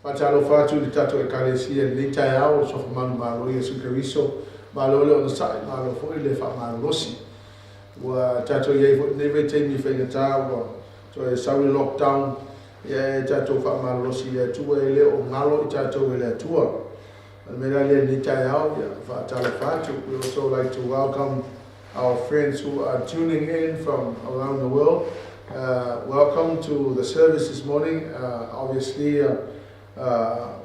Fatalo fatu li tato e kalesia li taiao so manu malo Yesu Kristo malo le on sai malo foi le fa malo losi wa tato ye neve te mi fe ta wa to e sawi lockdown ye tato fa malo losi ye tu e le o malo tato le tua mera le li taiao ya fatalo fatu. We also like to welcome our friends who are tuning in from around the world. Welcome to the service this morning. Obviously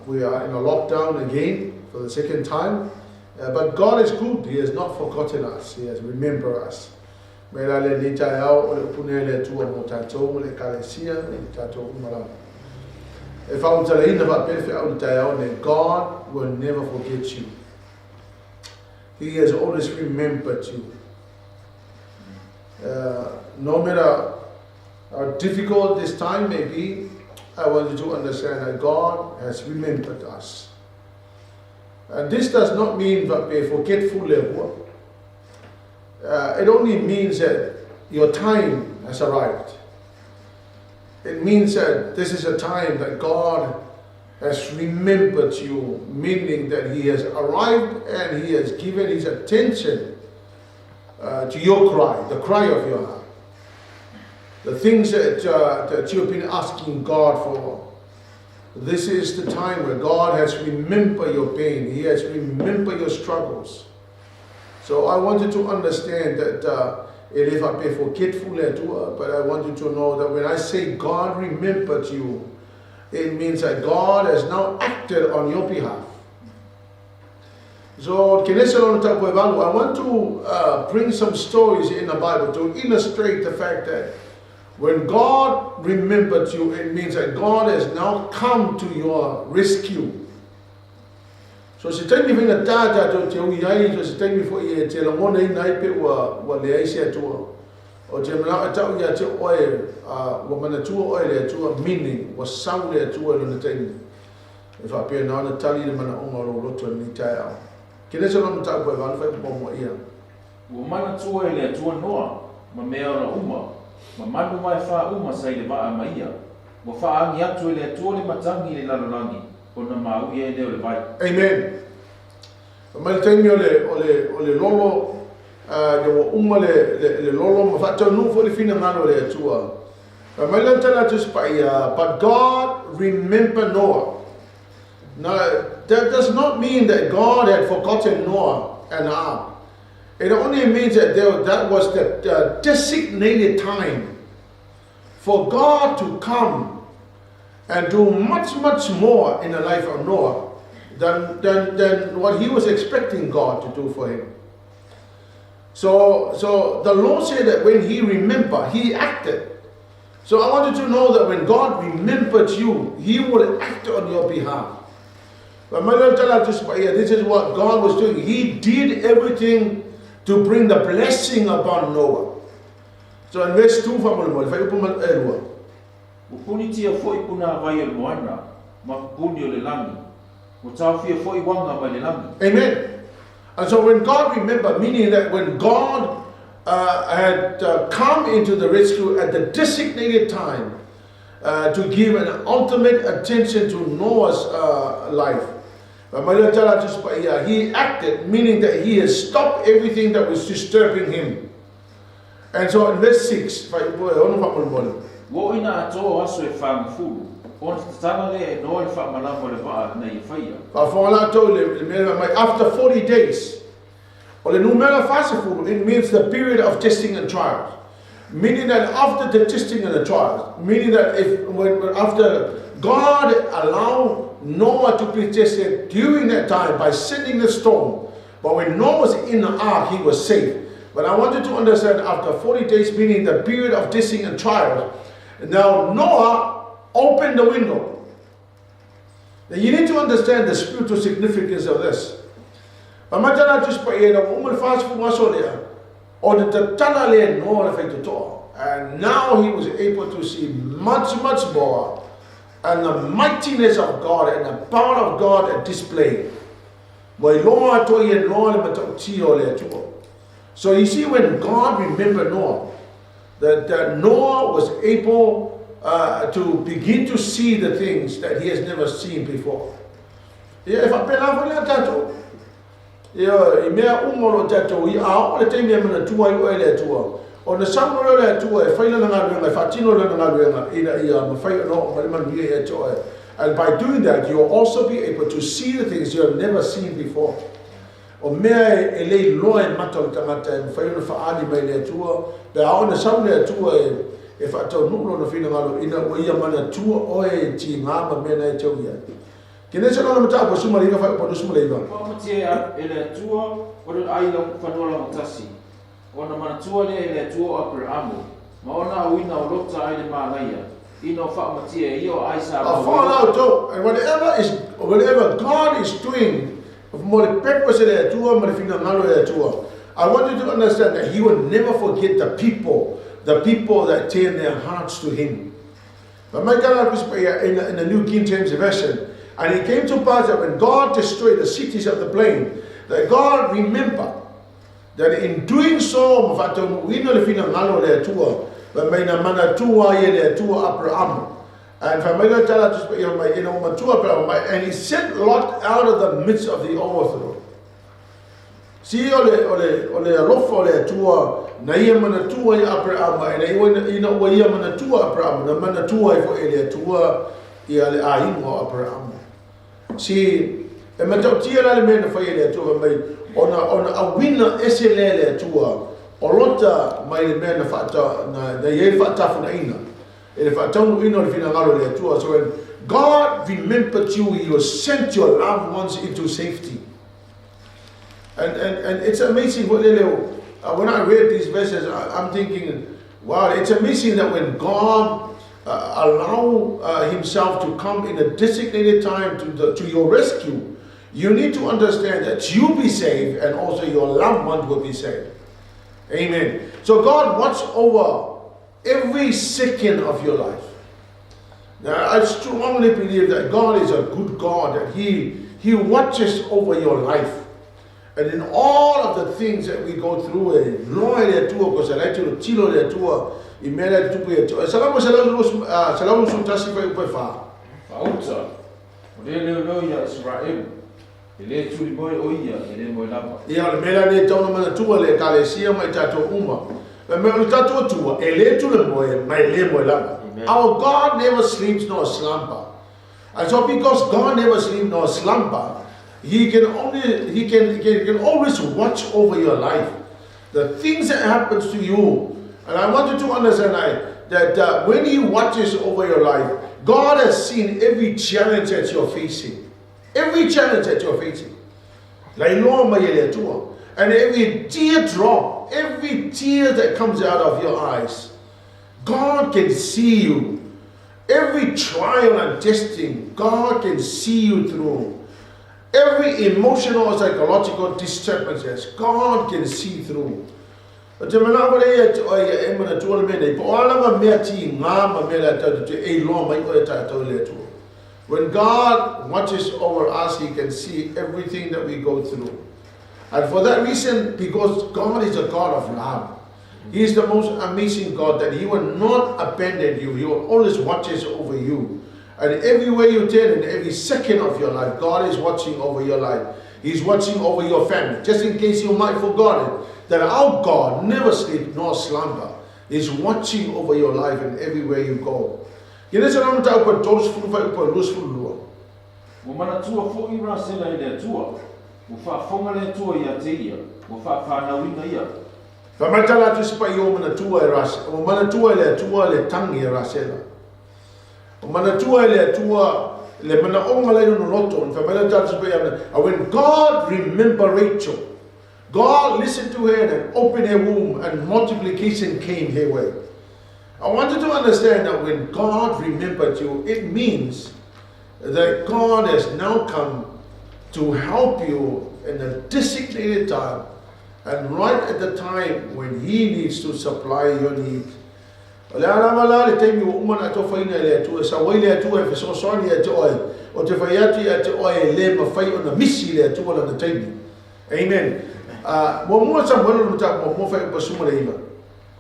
we are in a lockdown again for the second time, but God is good. He has not forgotten us. He has remembered us. If God will never forget you. He has always remembered you. No matter how difficult this time may be, I want you to understand that God has remembered us. And this does not mean that we are forgetful. It only means that your time has arrived. It means that this is a time that God has remembered you, meaning that He has arrived and He has given His attention to your cry, the cry of your heart. The things that you've been asking God for. This is the time where God has remembered your pain. He has remembered your struggles. So I want you to understand that it is not forgetful, but I want you to know that when I say God remembered you, it means that God has now acted on your behalf. So I want to bring some stories in the Bible to illustrate the fact that when God remembered you, it means that God has now come to your rescue. So si tani vinga tata to te uiai, so si tani fo I te lamona I naipe wa leaisia tua. O te mna atau ia te oe, wa mana tua oe lea tua, meaning, wa sau lea tua luna tani. E whapea na ana tali na mana onga ro roto ni tai au. Kene sa lama tau koe wanu whai kupomo ia. Wa mana tua lea tua noa, ma mea ora uma. Ma manu mai wha uma sai le waa maia. Wa wha angi atu le atua le matangi le lalolangi. O na mau ia leo le vai. Amen. Mai taimi o le lolo, le wa uma le lolo, ma wha tau nufo le fina ngano le atua. Mai lan tala just by, but God remembered Noah. Now, that does not mean that God had forgotten Noah and Ab. It only means that that was the designated time for God to come and do much, much more in the life of Noah than what he was expecting God to do for him. So the Lord said that when He remembered, He acted. So I want you to know that when God remembered you, He will act on your behalf. But this is what God was doing. He did everything to bring the blessing upon Noah. So in verse 2, Upuni tia foi kuna vai el moana, ma puni o le langi. O tau fia foi wanga mai le langi. Amen. And so when God remembered, meaning that when God had come into the rescue at the designated time to give an ultimate attention to Noah's life, he acted, meaning that he has stopped everything that was disturbing him. And so in verse 6, Wo ina ato aso e whamfuru, on tana le e noa e whamalamo le waa na I whaia. After 40 days, it means the period of testing and trials. Meaning that after the testing and the trials, meaning that after God allowed Noah to be tested during that time by sending the storm, but when Noah was in the ark, he was safe. But I want you to understand, after 40 days, meaning the period of testing and trials, now Noah opened the window. Now you need to understand the spiritual significance of this. And now he was able to see much, much more, and the mightiness of God and the power of God at display. So you see, when God remembered Noah, that Noah was able to begin to see the things that he has never seen before. Ia e whapela whale a tātou. Ia I mea umolo tātou I a o le teimea mana tua I oe le atua. O na samolo le atua e whaila na ngā ruenga, e whatino le na ngā ruenga, ina ia mawhai anō o marimanu ia e atoa. And by doing that, you'll also be able to see the things you have never seen before. O mea e lei loa e mata o tangata e mawhai ana whaani mai le atua, pe a o na sam le atua e whaatau nulo na whina ngalo, ina o ia mana tua oe ti ngāma mena e tau ia. Kene se lona mata pa suma leiva pa suma leiva. Pa mate e le tua o le ai la whanola o tasi. O na mana tua le tua o Abrahamo. Ma ona uina o lota ai le mālaia. Ino wha mate I o ai sa. A whanau tau. And whatever God is doing, mo le purpose le tua, mo le whina ngalo le tua, I want you to understand that He will never forget the people that turn their hearts to Him. But my God in the New King James Version, and it came to pass that when God destroyed the cities of the plain, that God remembered that in doing so, and He sent Lot out of the midst of the overthrow. Si ole alofo le tua na ia mana tua I Abraham e na ina ua ia mana tua Abraham na mana tua I fo ele tua I ale aingo Abraham. Si e matau tia la le mena fai ele tua mai ona awina ese le tua o lota mai le mena fata na ye fata funa ina ele fata ina le fina ngalo le tua. So when God remembered you, He sent your loved ones into safety. And it's amazing when I read these verses, I'm thinking, wow, it's amazing that when God allow Himself to come in a designated time to your rescue, you need to understand that you'll be saved and also your loved one will be saved. Amen. So God watches over every second of your life. Now, I strongly believe that God is a good God, and He watches over your life. And in all of the things that we go through, loa le tua ko sa leite tilo le tua I mera tupu e tua. Salamu sutasi fa upe fa. Fauta. O le ia Israel. Ele tuli boy o ia, ele mo lapa. Ia le mera ne tau mana tua le kalesia mai tato uma. Me me tato tua, ele tuli boy mai le mo lapa. Our God never sleeps nor slumber. And so because God never sleeps nor slumber, He can always watch over your life. The things that happens to you. And I want you to understand that when He watches over your life, God has seen every challenge that you're facing. Every challenge that you're facing. And every teardrop, every tear that comes out of your eyes, God can see you. Every trial and testing, God can see you through. Every emotional or psychological disturbances, God can see through. When God watches over us, He can see everything that we go through. And for that reason, because God is a God of love, He is the most amazing God that He will not abandon you. He will always watches over you. And everywhere you turn, in every second of your life, God is watching over your life. He's watching over your family. Just in case you might forget it, that our God never sleeps nor slumber. He's watching over your life and everywhere you go. When God remembered Rachel, God listened to her and opened her womb, and multiplication came her way. I want you to understand that when God remembered you, it means that God has now come to help you in a designated time, and right at the time when He needs to supply your need. O le ala mala le taimi o umana to faina le atu sa wai le atu e so soni e te oi o te fai atu e te oi le ma fai o na misi le atu ala na taimi. Amen. Mo mo sa mo no ta mo fai pa suma le iba.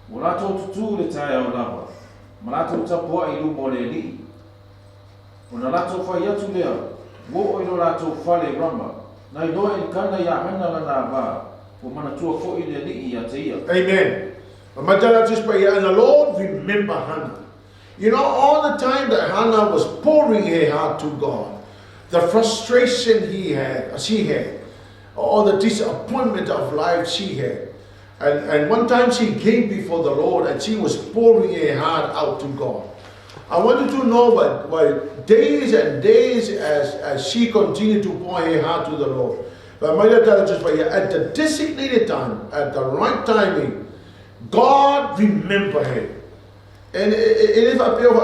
Mo la to tu le tai o lava. Malato tapua ilu moreli. Ona lato fai atu lea. Wo ilo lato fale rama. Na ilo e kana ya hana lana va. O mana tua fo ile li ia te ia. Amen. And the Lord remember Hannah. You know, all the time that Hannah was pouring her heart to God, the frustration she had, all the disappointment of life she had. And one time she came before the Lord and she was pouring her heart out to God. I want you to know what days and days as she continued to pour her heart to the Lord. But at the designated time, at the right timing, God remember her. And if I feel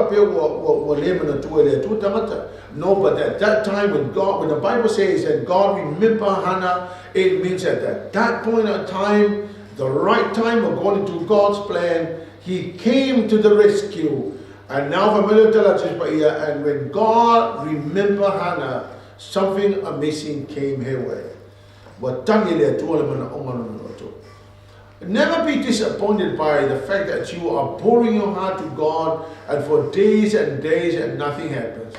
no, but at that time when the Bible says that God remember Hannah, it means that at that point in time, the right time according to God's plan, He came to the rescue. And now and when God remember Hannah, something amazing came her way. Never be disappointed by the fact that you are pouring your heart to God and for days and nothing happens.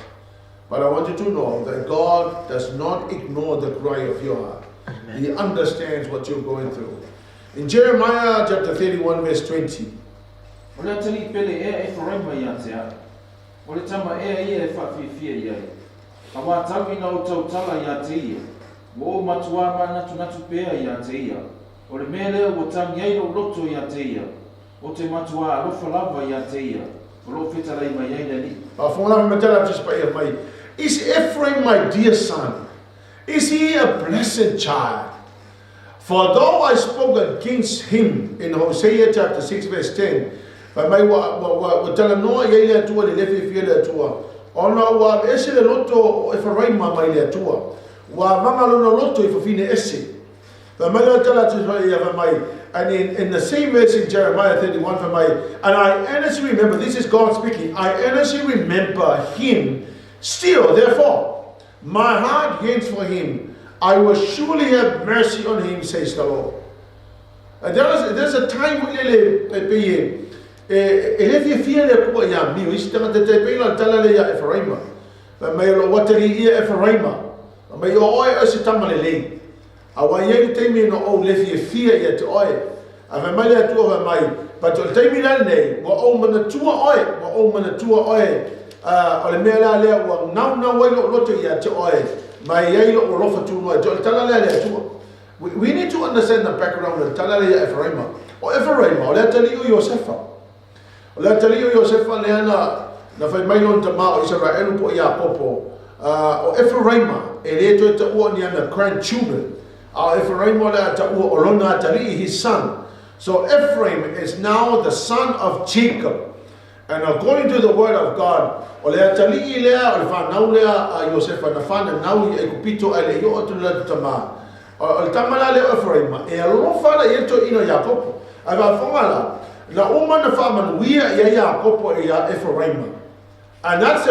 But I want you to know that God does not ignore the cry of your heart. Amen. He understands what you're going through. In Jeremiah chapter 31 verse 20. O le mele o tangi ai lo loto ia te ia. O te matua alofa lava ia te ia. O lo fitala I mai ai ni. Is Ephraim my dear son? Is he a blessed child? For though I spoke against him in Hosea chapter 6 verse 10, but my wa tala noa ia le atua le lefi fia le atua. Ona wa ese le loto Ephraim mai le atua. Wa mama lono loto I fafine ese. And in the same verse in Jeremiah 31, and I earnestly remember, this is God speaking, I earnestly remember him still, therefore, my heart yearns for him. I will surely have mercy on him, says the Lord. There's a time when awa ye te mi no o le fia ye te oi ave mai le tu ave mai but te mi la nei wa o mana tua oi o le mela le wa nau wai lo te ye te oi mai ye lo lo tu no jo tala le tu we need to understand the background of tala le Ephraim o le tali o Josefa le na fai mai lo te ma o Israel po ya popo o Ephraim e le to te o ni ana grandchildren. His son. So Ephraim is now the son of Jacob. And according to the word of God, and that's the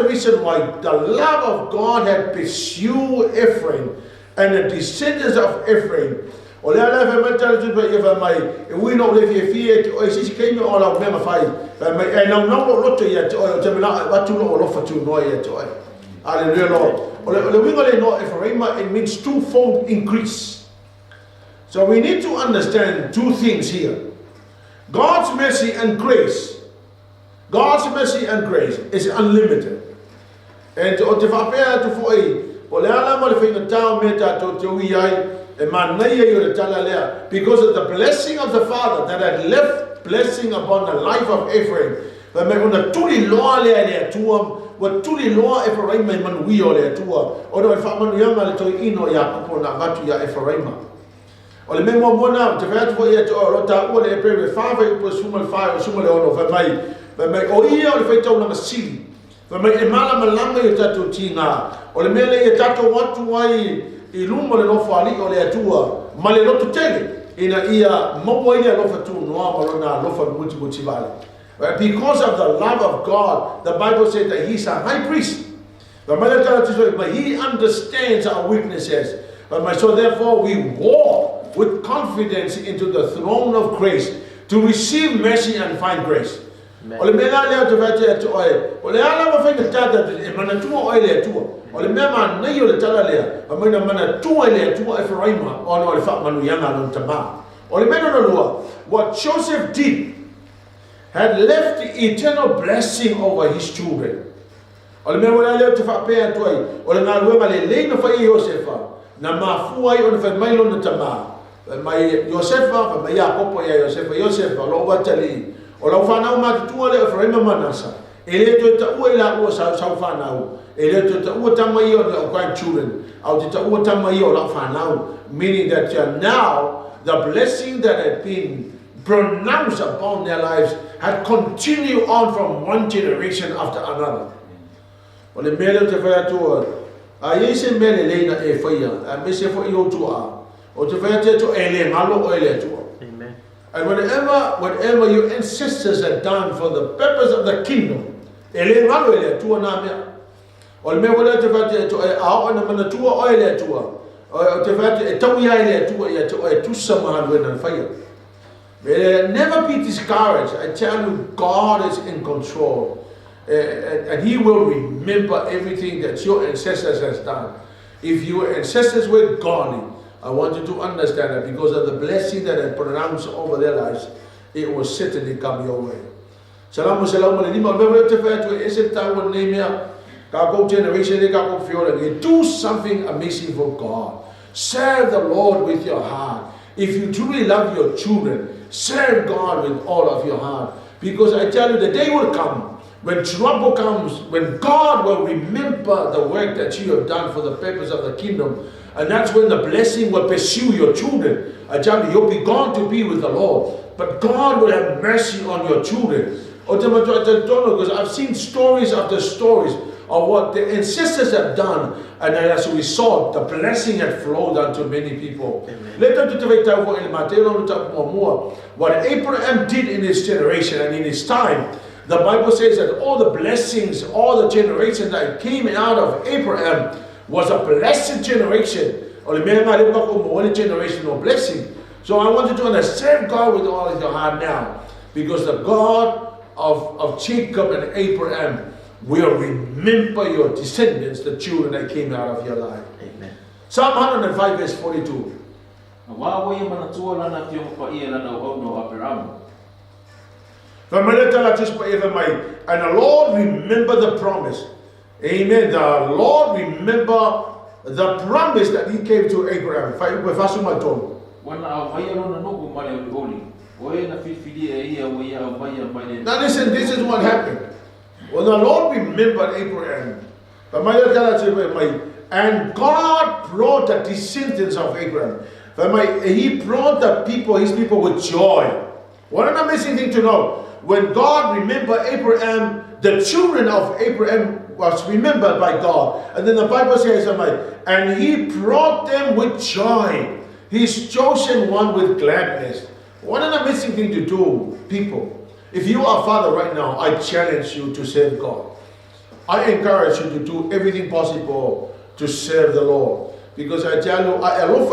reason why the love of God had pursued Ephraim and the descendants of Ephraim. We know if you fear, or she came all of them fight, and now no lot to yet, or what to know for to know yet. Hallelujah, Lord. It means twofold increase. So we need to understand two things here. God's mercy and grace. God's mercy and grace is unlimited. And to because of the blessing of the Father that had left blessing upon the life of Ephraim. O le mele e tato watu wai I lumo le nofa ali o le atua ma le loto tele ina ia mopo ia lofa tu noa malona lofa muti vale. Because of the love of God, the Bible said that He's a high priest. But He understands our weaknesses. So therefore we walk with confidence into the throne of grace to receive mercy and find grace. Ole mena leo te vete te oe. Ole ala ma fai tata e mana tua oe le tua. Ole mena ma nei ole tala lea. A mana tua le tua e fraima ono ole fa manu yanga no tama. Ole mena no lua. What Joseph did had left the eternal blessing over his children. Ole mena ole leo te fa pe toi. Ole na lua ma le no fai Josefa. Na ma fuai ona fai mai lo na tama. Mai Josefa mai ya popo ya Josefa lo watali. O lau whanau matutua leo wharaima manasa. E leo te ta ua ila ua sau whanau. E leo te ta ua tama i o lau grandchildren. Au te ta ua tama i o lau whanau. Meaning that now, the blessing that had been pronounced upon their lives had continued on from one generation after another. O le mele te whaiatua. A iese mele leina e whaia. A me se fo i o tua. O te whaiatua to e le malo o e le tua. And whatever your ancestors had done for the purpose of the kingdom, ele ngalo ele tua na mea. O me wala te fate to e ao na mana tua o ele tua. O te fate e tau ia ele tua ia to e tu sama hanwe na fire. Never be discouraged. I tell you, God is in control, and He will remember everything that your ancestors has done. If your ancestors were godly, I want you to understand that because of the blessing that I pronounced over their lives, it will certainly come your way. Salamu salamu alaikum. Remember to fair to ese tawo nemia. Kako generation de kako fiore. Do something amazing for God. Serve the Lord with your heart. If you truly love your children, serve God with all of your heart. Because I tell you, the day will come when trouble comes, when God will remember the work that you have done for the purpose of the kingdom. And that's when the blessing will pursue your children. I tell you, you'll be gone to be with the Lord. But God will have mercy on your children. Because I've seen stories after stories of what the ancestors have done. And as a result, the blessing had flowed unto many people. What Abraham did in his generation and in his time, the Bible says that all the blessings, all the generations that came out of Abraham was a blessed generation. Only generation of blessing. So I want you to understand God with all of your heart now. Because the God of Jacob and Abraham will remember your descendants, the children that came out of your life. Amen. Psalm 105 verse 42. And the Lord remember the promise. Amen. The Lord remember the promise that He gave to Abraham. Now listen, this is what happened. When the Lord remembered Abraham, and God brought the descendants of Abraham. He brought the people, His people, with joy. What an amazing thing to know. When God remembered Abraham, the children of Abraham was remembered by God. And then the Bible says, and He brought them with joy. His chosen one with gladness. What an amazing thing to do, people. If you are a father right now, I challenge you to serve God. I encourage you to do everything possible to serve the Lord. Because I tell you, I love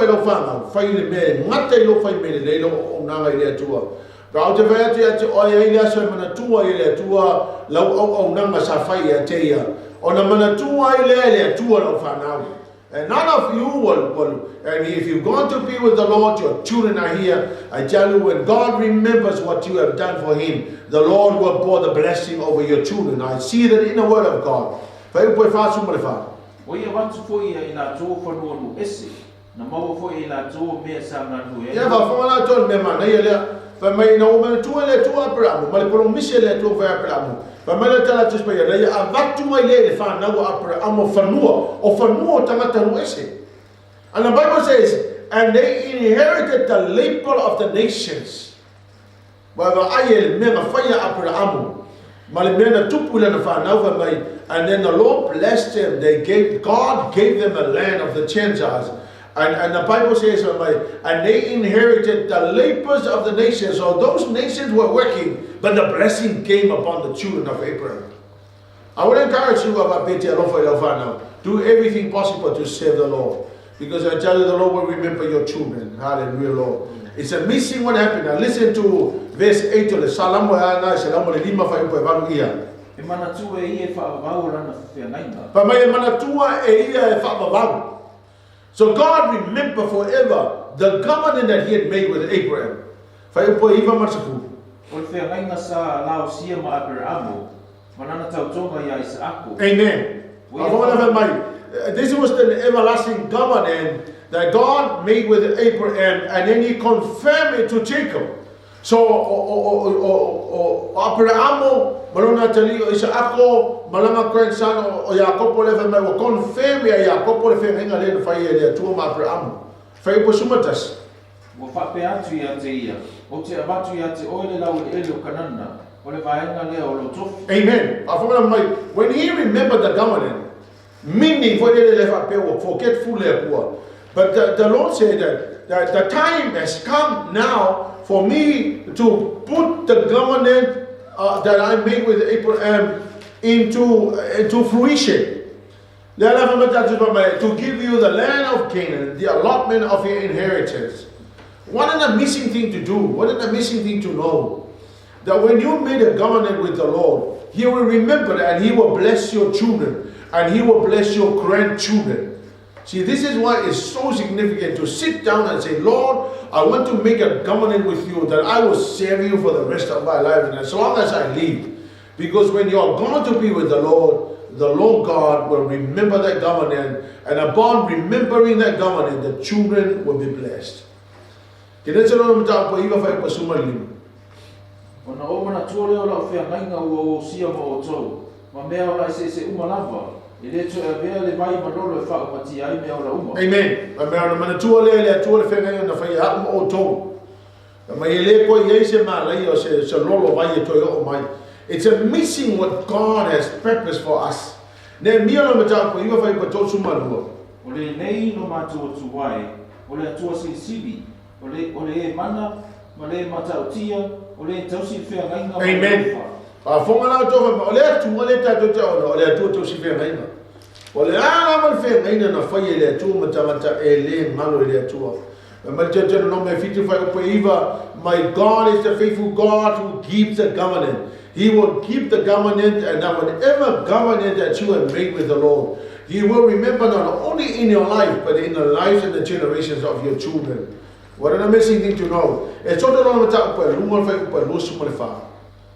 Gau te vea te oia ilia so mana tua ilia tua lau au nanga sa whai a teia. O na mana tua ilia tua lau whanau. And none of you will, and if you're going to be with the Lord, your children are here. I tell you, when God remembers what you have done for Him, the Lord will pour the blessing over your children. I see that in the Word of God. Whai upoi wha sumare wha. Oia watu fo ia ina tō whanua nu ese. Na maua fo ina tō mea sa nganu e. Ia wha tō mea mana ia lea. Famai na o tua le tua pramu, mali polo mise le tua vai pramu. Famai le tala tus paya, le avatu mai le fa na o apra amo fanua, o fanua tamata no ese. And the Bible says, and they inherited the labor of the nations. Baba ayel mena faya apra amo. Mali mena tupula na fa na famai, and then the Lord blessed them. God gave them a land of the Gentiles. And the Bible says, and they inherited the labors of the nations. So those nations were working, but the blessing came upon the children of Abraham. I would encourage you, do everything possible to serve the Lord. Because I tell you, the Lord will remember your children. Hallelujah, Lord. It's amazing what happened. Now listen to verse 8 of the Salamo ana Salamo le lima fa ipo evalu ia. E manatua e ia whaavau lana whiangainga. Pa mai manatua e ia e whaavau. So God remember forever the covenant that he had made with Abraham. Fa ipo iwa masafu. O le whiangainga sa lao sia ma Abrahamo, manana tautonga ia Isaako. Amen. This was the everlasting covenant that God made with Abraham, and then he confirmed it to Jacob. So Abraham malona tali o Isaako malanga grandson o Jacob le fa mai confirm ya Jacob le fa nga le fa ia tu ma Abraham fa ipo sumatas Wa whape atu ia te ia, o te abatu ia te oile lau le ele o kanana, o le vaenga lea o lo tofu. Amen. When he remembered the covenant, meaning for the forgetful, but the Lord said that the time has come now for me to put the covenant that I made with Abraham into fruition. To give you the land of Canaan, the allotment of your inheritance. What an amazing thing to do. What an amazing thing to know. That when you made a covenant with the Lord, he will remember that, and he will bless your children, and he will bless your grandchildren. See, this is why it's so significant to sit down and say, Lord, I want to make a covenant with you that I will serve you for the rest of my life, and as long as I live. Because when you are going to be with the Lord God will remember that covenant, and upon remembering that covenant, the children will be blessed. Ona o mana tuole o lau whiangainga ua o sia mo o tau. Ma mea o lai se umalava. E le to e vea le vai manolo e whao pati ai mea o la uma. Amen. Ma mea o mana tuole le tuole whiangainga na whai hapa mo o tau. Ma e le koe iei se maa lai o se lolo vai e toi o mai. It's amazing what God has purposed for us. Ne mia no mata ko iwa whai pa tau sumalua. O le nei no mātua tuwai. O le atua silisili. O le e mana. Ma le matautia. O le tausi whiangainga. Amen. Fonga la tofa o le atua le tatu tau o le atua tausi whiangainga. O le ala mal whiangainga na whai e le atua mata e le malo e le atua. My God is the faithful God who keeps the covenant. He will keep the covenant, and that whatever covenant that you have made with the Lord, He will remember not only in your life, but in the lives and the generations of your children. What an amazing thing to know. It's all the long time for Lunga for Lusumafa.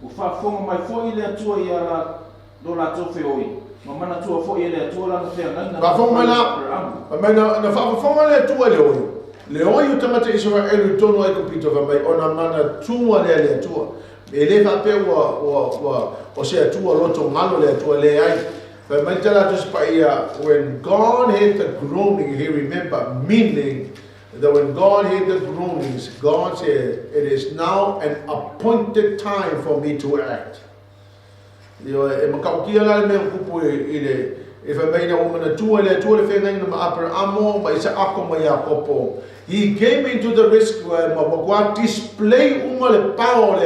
Ufa mai foi le atua ia do la tofe oi. Mamana tua foi le atua la whiangainga. Ba fonga la. Mamana na fa fonga le atua le oi. Le oi o tamata Israel tono ai kupito va mai ona mana tua le atua. E le fa pe o se atua loto ngalo le atua le ai. But my tell us when God had the groaning, he remembered, meaning that when God heard the groanings, God said, it is now an appointed time for me to act. If I made a woman a tool, he came into the rescue and display power.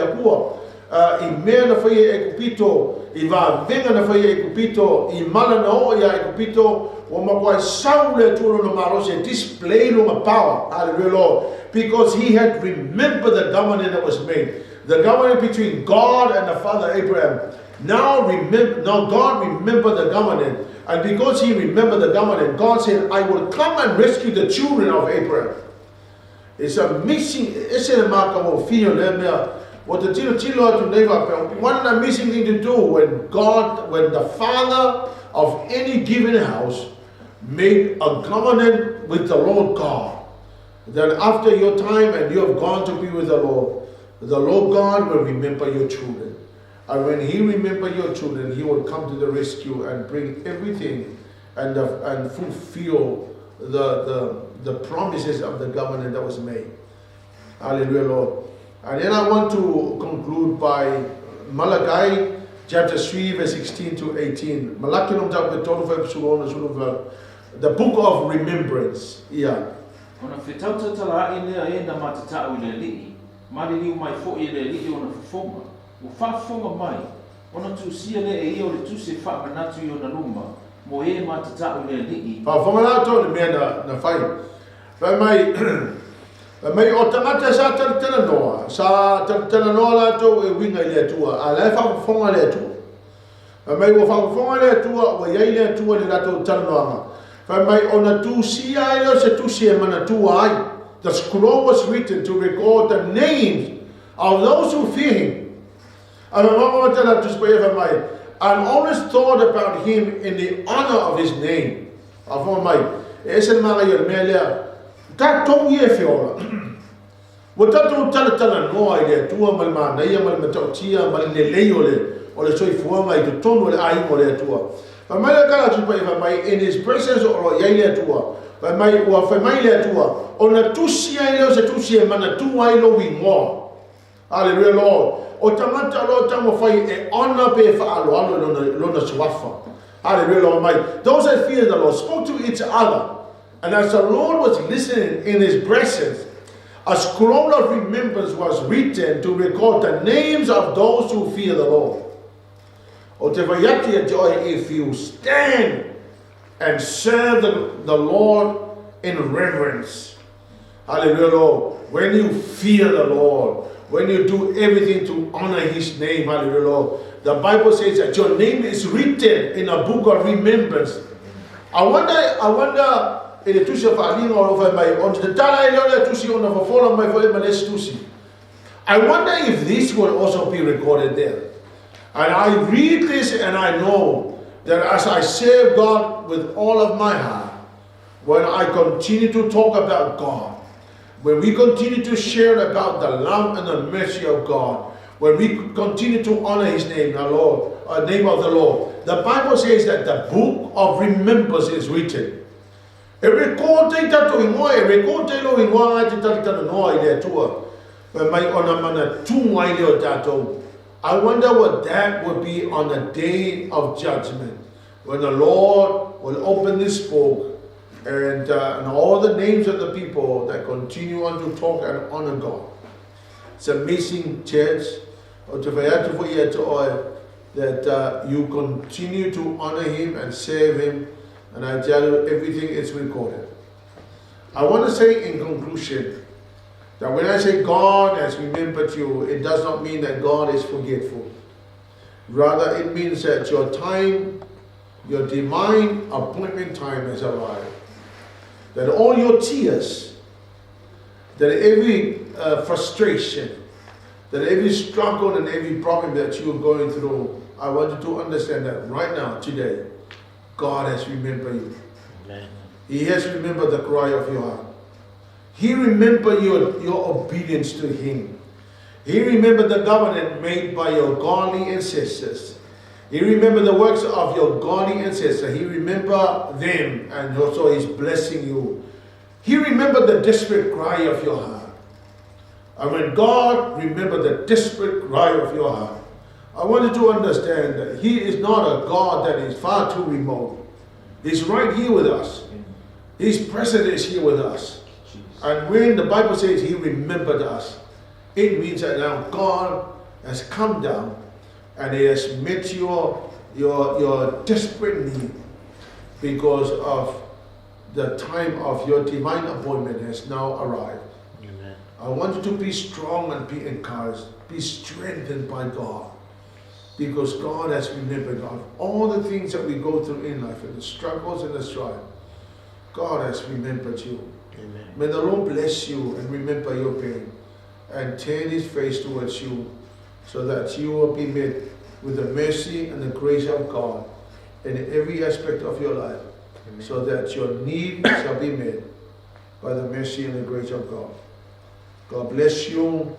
I mea na whai e kupito, I va venga na whai e kupito, I mala na o ia e kupito, o makwai saule tūro na maro se display lunga power. Hallelujah, Lord. Because he had remembered the covenant that was made. The covenant between God and the father Abraham. Now God remembered the covenant. And because he remembered the covenant, God said, I will come and rescue the children of Abraham. It's amazing. It's a mark of fear. What the one amazing thing to do when the father of any given house made a covenant with the Lord God, that after your time and you have gone to be with the Lord God will remember your children. And when he remembers your children, he will come to the rescue and bring everything and fulfill the promises of the covenant that was made. Hallelujah, Lord. And then I want to conclude by Malachi chapter 3 verse 16 to 18. The book of remembrance. Yeah. Mai o tangata sa tala noa. Sa tala noa la tau e winga i le atua. A lai whakafonga le atua. Mai o whakafonga le atua, o iai le atua le rato tala noa. Mai o na tu si ai leo se tu si e mana tu ai. The scroll was written to record the names of those who fear him. An honest thought about him in the honor of his name. Ese mara yo melia. Ta tau ye fiora. Wa tatu tala noa i le tua mal mana ia mal matautia mal le leo o le soi fuanga i tu tonu le ai mo le tua. Mai le kala tu mai in his presence o ia le tua. Mai ua mai le tua. O na tusi ai leo se tusi e mana tu ai lo wingoa. Hallelujah, Lord. O tamata lo tamo fai e ona pe fa alo lona swafa. Hallelujah, Lord. Mai those that fear the Lord spoke to each other. And as the Lord was listening in his presence, a scroll of remembrance was written to record the names of those who fear the Lord. O te vayati a joy if you stand and serve the Lord in reverence. Hallelujah, Lord. When you fear the Lord, when you do everything to honor his name, hallelujah, Lord. The Bible says that your name is written in a book of remembrance. I wonder, ele tusi fa linga o fa mai on the tala ele ole tusi ona fa fola mai fa males tusi. I wonder if this will also be recorded there. And I read this and I know that as I serve God with all of my heart, when I continue to talk about God, when we continue to share about the love and the mercy of God, when we continue to honor his name, the Lord, name of the Lord, the Bible says that the book of remembrance is written. I wonder what that would be on the day of judgment, when the Lord will open this book and all the names of the people that continue on to talk and honor God. It's amazing, church, that you continue to honor him and serve him. And I tell you, everything is recorded. I want to say in conclusion that when I say God has remembered you, it does not mean that God is forgetful. Rather, it means that your time, your divine appointment time has arrived. That all your tears, that every frustration, that every struggle and every problem that you are going through, I want you to understand that right now, today, God has remembered you. Amen. He has remembered the cry of your heart. He remembered your obedience to him. He remembered the covenant made by your godly ancestors. He remembered the works of your godly ancestors. He remembered them, and also he's blessing you. He remembered the desperate cry of your heart. And when God remembered the desperate cry of your heart, I want you to understand that he is not a God that is far too remote. He's right here with us. His presence is here with us. And when the Bible says he remembered us, it means that now God has come down and he has met your desperate need, because of the time of your divine appointment has now arrived. Amen. I want you to be strong and be encouraged. Be strengthened by God. Because God has remembered of all the things that we go through in life, and the struggles and the strife. God has remembered you. Amen. May the Lord bless you and remember your pain, and turn his face towards you, so that you will be met with the mercy and the grace of God in every aspect of your life. Amen. So that your need shall be met by the mercy and the grace of God. God bless you.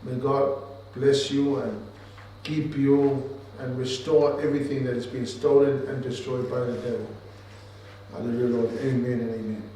May God bless you and keep you and restore everything that has been stolen and destroyed by the devil. Hallelujah, Lord. Amen and amen.